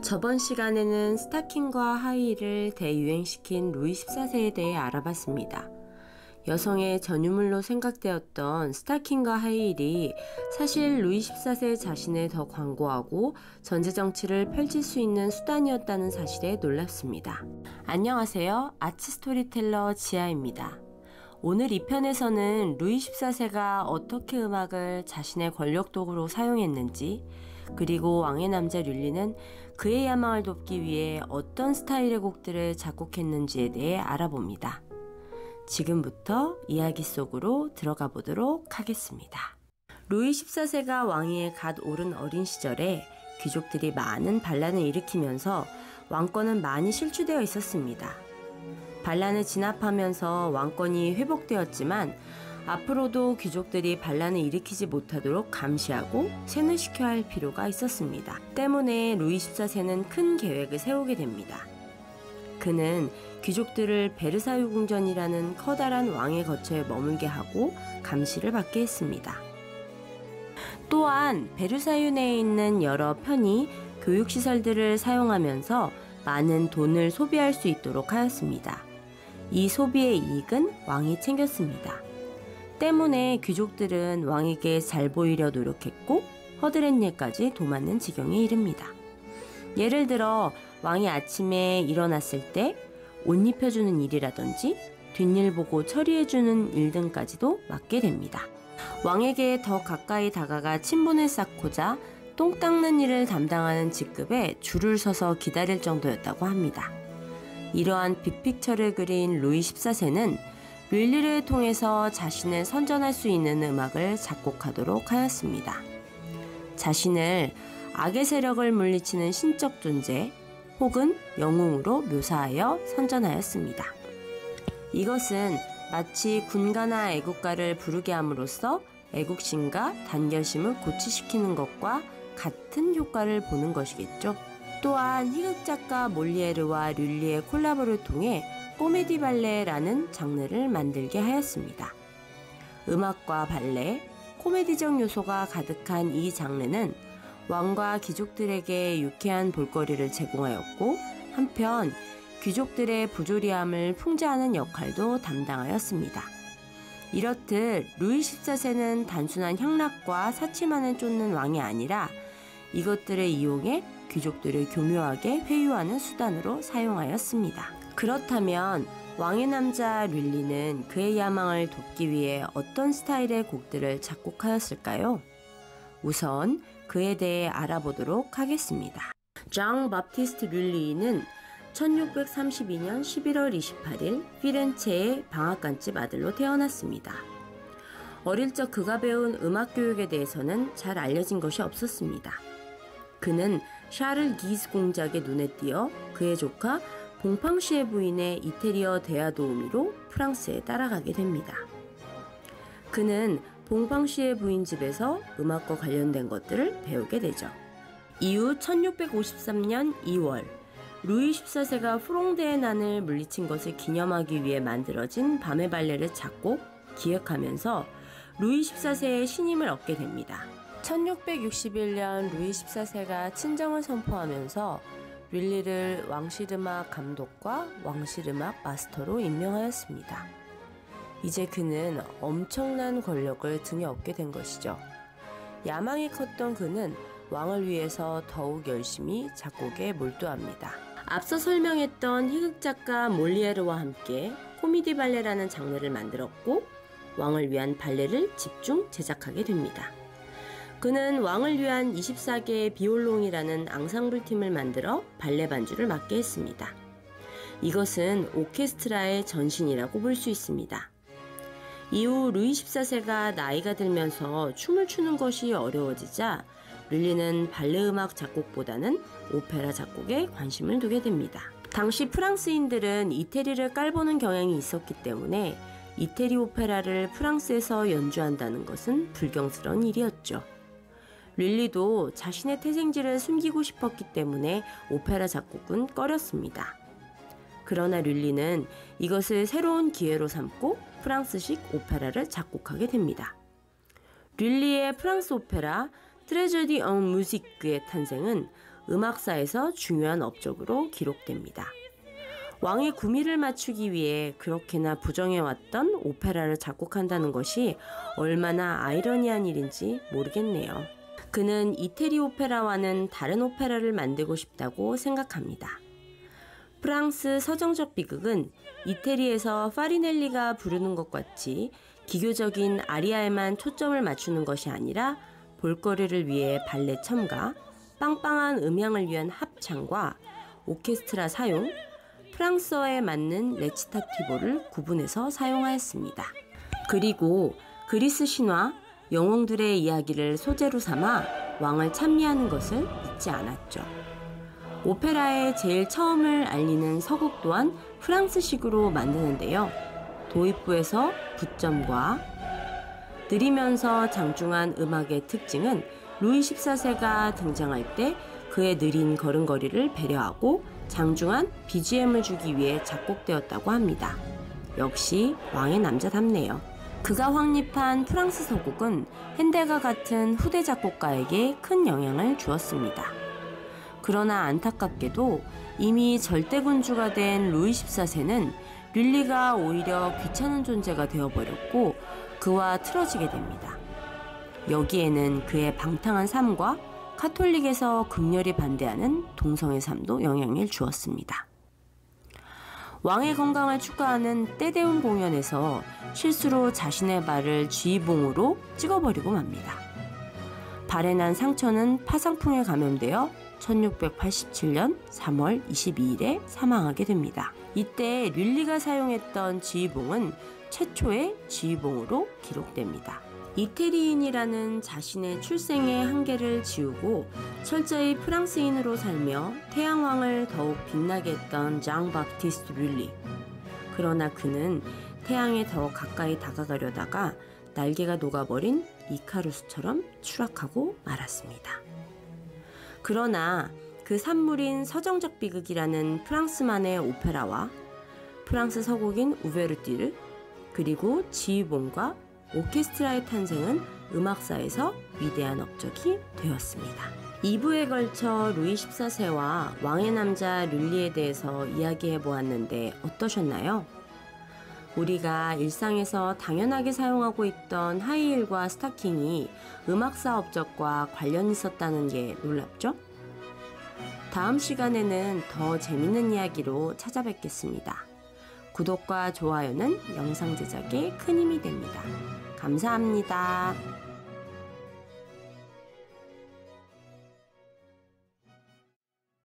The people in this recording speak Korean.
저번 시간에는 스타킹과 하의를 대유행시킨 루이 14세에 대해 알아봤습니다. 여성의 전유물로 생각되었던 스타킹과 하이힐이 사실 루이 14세 자신을 더 광고하고 전제정치를 펼칠 수 있는 수단이었다는 사실에 놀랍습니다. 안녕하세요. 아치 스토리텔러 지아입니다. 오늘 이 편에서는 루이 14세가 어떻게 음악을 자신의 권력 도구로 사용했는지, 그리고 왕의 남자 뮬리는 그의 야망을 돕기 위해 어떤 스타일의 곡들을 작곡했는지에 대해 알아봅니다. 지금부터 이야기 속으로 들어가 보도록 하겠습니다. 루이 14세가 왕위에 갓 오른 어린 시절에 귀족들이 많은 반란을 일으키면서 왕권은 많이 실추되어 있었습니다. 반란을 진압하면서 왕권이 회복되었지만 앞으로도 귀족들이 반란을 일으키지 못하도록 감시하고 세뇌시켜야 할 필요가 있었습니다. 때문에 루이 14세는 큰 계획을 세우게 됩니다. 그는 귀족들을 베르사유 궁전이라는 커다란 왕의 거처에 머물게 하고 감시를 받게 했습니다. 또한 베르사유 내에 있는 여러 편의 교육시설들을 사용하면서 많은 돈을 소비할 수 있도록 하였습니다. 이 소비의 이익은 왕이 챙겼습니다. 때문에 귀족들은 왕에게 잘 보이려 노력했고 허드렛 일까지 도맡는 지경에 이릅니다. 예를 들어 왕이 아침에 일어났을 때 옷 입혀주는 일이라든지 뒷일 보고 처리해주는 일 등까지도 맡게 됩니다. 왕에게 더 가까이 다가가 친분을 쌓고자 똥 닦는 일을 담당하는 직급에 줄을 서서 기다릴 정도였다고 합니다. 이러한 빅픽처를 그린 루이 14세는 뮬리를 통해서 자신을 선전할 수 있는 음악을 작곡하도록 하였습니다. 자신을 악의 세력을 물리치는 신적 존재 혹은 영웅으로 묘사하여 선전하였습니다. 이것은 마치 군가나 애국가를 부르게 함으로써 애국심과 단결심을 고취시키는 것과 같은 효과를 보는 것이겠죠. 또한 희극작가 몰리에르와 뮬리의 콜라보를 통해 코미디 발레라는 장르를 만들게 하였습니다. 음악과 발레, 코미디적 요소가 가득한 이 장르는 왕과 귀족들에게 유쾌한 볼거리를 제공하였고 한편 귀족들의 부조리함을 풍자하는 역할도 담당하였습니다. 이렇듯 루이 14세는 단순한 향락과 사치만을 쫓는 왕이 아니라 이것들을 이용해 귀족들을 교묘하게 회유하는 수단으로 사용하였습니다. 그렇다면 왕의 남자 뮬리는 그의 야망을 돕기 위해 어떤 스타일의 곡들을 작곡하였을까요? 우선 그에 대해 알아보도록 하겠습니다. 장 바티스트 뮬리는 1632년 11월 28일 피렌체의 방앗간집 아들로 태어났습니다. 어릴 적 그가 배운 음악 교육에 대해서는 잘 알려진 것이 없었습니다. 그는 샤를 기스 공작의 눈에 띄어 그의 조카 봉팡시의 부인의 이태리어 대화 도우미로 프랑스에 따라가게 됩니다. 그는 봉팡시의 부인 집에서 음악과 관련된 것들을 배우게 되죠. 이후 1653년 2월 루이 14세가 프롱데의 난을 물리친 것을 기념하기 위해 만들어진 밤의 발레를 작곡, 기획하면서 루이 14세의 신임을 얻게 됩니다. 1661년 루이 14세가 친정을 선포하면서 뮬리를 왕실음악 감독과 왕실음악 마스터로 임명하였습니다. 이제 그는 엄청난 권력을 등에 업게 된 것이죠. 야망이 컸던 그는 왕을 위해서 더욱 열심히 작곡에 몰두합니다. 앞서 설명했던 희극작가 몰리에르와 함께 코미디 발레라는 장르를 만들었고 왕을 위한 발레를 집중 제작하게 됩니다. 그는 왕을 위한 24개의 비올롱이라는 앙상블 팀을 만들어 발레 반주를 맡게 했습니다. 이것은 오케스트라의 전신이라고 볼 수 있습니다. 이후 루이 14세가 나이가 들면서 춤을 추는 것이 어려워지자 뮬리는 발레 음악 작곡보다는 오페라 작곡에 관심을 두게 됩니다. 당시 프랑스인들은 이태리를 깔보는 경향이 있었기 때문에 이태리 오페라를 프랑스에서 연주한다는 것은 불경스러운 일이었죠. 뮬리도 자신의 태생지를 숨기고 싶었기 때문에 오페라 작곡은 꺼렸습니다. 그러나 뮬리는 이것을 새로운 기회로 삼고 프랑스식 오페라를 작곡하게 됩니다. 뮬리의 프랑스 오페라 트레저디 엉 무지크의 탄생은 음악사에서 중요한 업적으로 기록됩니다. 왕의 구미를 맞추기 위해 그렇게나 부정해왔던 오페라를 작곡한다는 것이 얼마나 아이러니한 일인지 모르겠네요. 그는 이태리 오페라와는 다른 오페라를 만들고 싶다고 생각합니다. 프랑스 서정적 비극은 이태리에서 파리넬리가 부르는 것 같이 기교적인 아리아에만 초점을 맞추는 것이 아니라 볼거리를 위해 발레 첨가, 빵빵한 음향을 위한 합창과 오케스트라 사용, 프랑스어에 맞는 레치타티보를 구분해서 사용하였습니다. 그리고 그리스 신화, 영웅들의 이야기를 소재로 삼아 왕을 찬미하는 것을 잊지 않았죠. 오페라의 제일 처음을 알리는 서곡 또한 프랑스식으로 만드는데요. 도입부에서 부점과 느리면서 장중한 음악의 특징은 루이 14세가 등장할 때 그의 느린 걸음걸이를 배려하고 장중한 BGM을 주기 위해 작곡되었다고 합니다. 역시 왕의 남자답네요. 그가 확립한 프랑스 서곡은 핸델과 같은 후대 작곡가에게 큰 영향을 주었습니다. 그러나 안타깝게도 이미 절대군주가 된 루이 14세는 룰리가 오히려 귀찮은 존재가 되어버렸고 그와 틀어지게 됩니다. 여기에는 그의 방탕한 삶과 카톨릭에서 극렬히 반대하는 동성애 삶도 영향을 주었습니다. 왕의 건강을 축하하는 때대운 공연에서 실수로 자신의 발을 쥐봉으로 찍어버리고 맙니다. 발에 난 상처는 파상풍에 감염되어 1687년 3월 22일에 사망하게 됩니다. 이때 릴리가 사용했던 지휘봉은 최초의 지휘봉으로 기록됩니다. 이태리인이라는 자신의 출생의 한계를 지우고 철저히 프랑스인으로 살며 태양왕을 더욱 빛나게 했던 장 바티스트 릴리. 그러나 그는 태양에 더 가까이 다가가려다가 날개가 녹아버린 이카루스처럼 추락하고 말았습니다. 그러나 그 산물인 서정적 비극이라는 프랑스만의 오페라와 프랑스 서곡인 우베르티르 그리고 지휘봉과 오케스트라의 탄생은 음악사에서 위대한 업적이 되었습니다. 2부에 걸쳐 루이 14세와 왕의 남자 룰리에 대해서 이야기해 보았는데 어떠셨나요? 우리가 일상에서 당연하게 사용하고 있던 하이힐과 스타킹이 음악사 업적과 관련이 있었다는 게 놀랍죠? 다음 시간에는 더 재밌는 이야기로 찾아뵙겠습니다. 구독과 좋아요는 영상 제작에 큰 힘이 됩니다. 감사합니다.